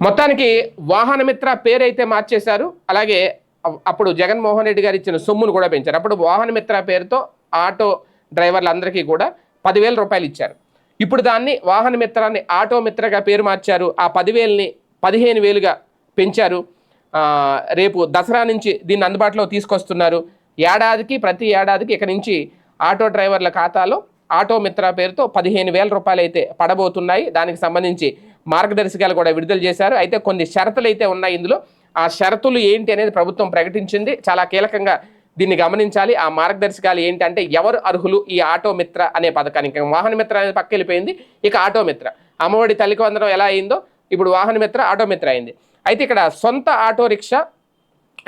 మొత్తానికి వాహనమిత్ర పేరైతే మార్చేశారు. అలాగే అప్పుడు జగన్మోహన్ రెడ్డి గారు ఇచ్చిన సొమ్మును కూడా పెంచారు. అప్పుడు వాహనమిత్ర పేరుతో ఆటో డ్రైవర్లందరికీ కూడా 10,000 రూపాయలు ఇచ్చారు. ఇప్పుడు దాన్ని వాహనమిత్రాన్ని ఆటో మిత్రగా పేరు మార్చారు. ఆ 10,000ని 15,000గా పెంచారు. రేపు దసరా నుంచి దీన్ని అందుబాటులో తీసుకొస్తున్నారు. ప్రతి ఏడాదికి ఇక నుంచి ఆటో డ్రైవర్ల ఖాతాలో ఆటో మిత్ర పేరుతో 15,000 రూపాయలు అయితే పడబోతున్నాయి. దానికి సంబంధించి మార్గదర్శకాలు కూడా విడుదల చేశారు. అయితే కొన్ని షరతులు అయితే ఉన్నాయి ఇందులో. ఆ షరతులు ఏంటి అనేది ప్రభుత్వం ప్రకటించింది. చాలా కీలకంగా దీన్ని గమనించాలి. ఆ మార్గదర్శకాలు ఏంటంటే ఎవరు అర్హులు ఈ ఆటో మిత్ర అనే పథకానికి. వాహన మిత్ర అనేది పక్క వెళ్ళిపోయింది, ఇక ఆటో మిత్ర. అమ్మఒడి తల్లికి వందనం ఎలా అయిందో ఇప్పుడు వాహన మిత్ర ఆటో మిత్ర అయింది. అయితే ఇక్కడ సొంత ఆటో రిక్షా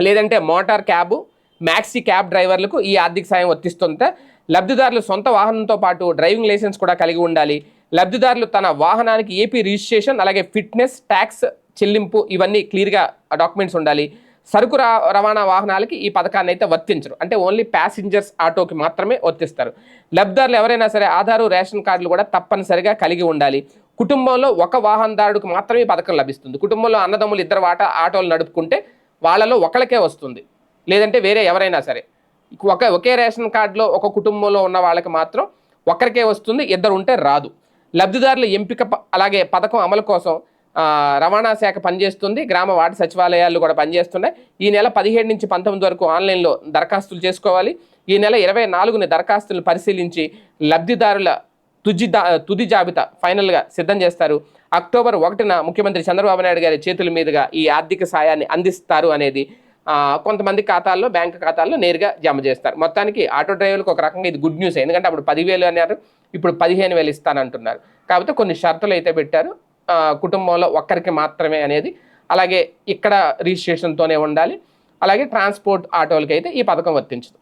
లేదంటే మోటార్ క్యాబు, మ్యాక్సీ క్యాబ్ డ్రైవర్లకు ఈ ఆర్థిక సాయం వర్తిస్తుంటే లబ్ధిదారులు సొంత వాహనంతో పాటు డ్రైవింగ్ లైసెన్స్ కూడా కలిగి ఉండాలి. లబ్ధిదారులు తన వాహనానికి ఏపీ రిజిస్ట్రేషన్, అలాగే ఫిట్నెస్, ట్యాక్స్ చెల్లింపు ఇవన్నీ క్లియర్గా డాక్యుమెంట్స్ ఉండాలి. సరుకు రవాణా వాహనాలకి ఈ పథకాన్ని అయితే వర్తించరు. అంటే ఓన్లీ ప్యాసింజర్స్ ఆటోకి మాత్రమే వర్తిస్తారు. లబ్ధిదారులు ఎవరైనా సరే ఆధారు, రేషన్ కార్డులు కూడా తప్పనిసరిగా కలిగి ఉండాలి. కుటుంబంలో ఒక వాహనదారుడికి మాత్రమే ఈ పథకం లభిస్తుంది. కుటుంబంలో అన్నదమ్ములు ఇద్దరు ఆటోలు నడుపుకుంటే వాళ్ళలో ఒకరికే వస్తుంది, లేదంటే వేరే ఎవరైనా సరే. ఒకే రేషన్ కార్డులో ఒక కుటుంబంలో ఉన్న వాళ్ళకి మాత్రం ఒకరికే వస్తుంది, ఇద్దరు ఉంటే రాదు. లబ్ధిదారుల ఎంపిక అలాగే పథకం అమలు కోసం రవాణా శాఖ పనిచేస్తుంది. గ్రామ వార్డు సచివాలయాలు కూడా పనిచేస్తున్నాయి. ఈ నెల 17 నుంచి 19 వరకు ఆన్లైన్లో దరఖాస్తులు చేసుకోవాలి. ఈ నెల 24ని దరఖాస్తులను పరిశీలించి లబ్ధిదారుల తుది జాబితా ఫైనల్గా సిద్ధం చేస్తారు. అక్టోబర్ 1న ముఖ్యమంత్రి చంద్రబాబు నాయుడు గారి చేతుల మీదుగా ఈ ఆర్థిక సాయాన్ని అందిస్తారు అనేది కొంతమంది ఖాతాల్లో, బ్యాంకు ఖాతాల్లో నేరుగా జమ చేస్తారు. మొత్తానికి ఆటో డ్రైవర్లకు ఒక రకంగా ఇది గుడ్ న్యూస్. ఎందుకంటే అప్పుడు 10,000 అన్నారు, ఇప్పుడు 15,000 ఇస్తానంటున్నారు. కాకపోతే కొన్ని షరతులు అయితే పెట్టారు. కుటుంబంలో ఒక్కరికి మాత్రమే అనేది, అలాగే ఇక్కడ రిజిస్ట్రేషన్తోనే ఉండాలి. అలాగే ట్రాన్స్పోర్ట్ ఆటోలకి అయితే ఈ పథకం వర్తించదు.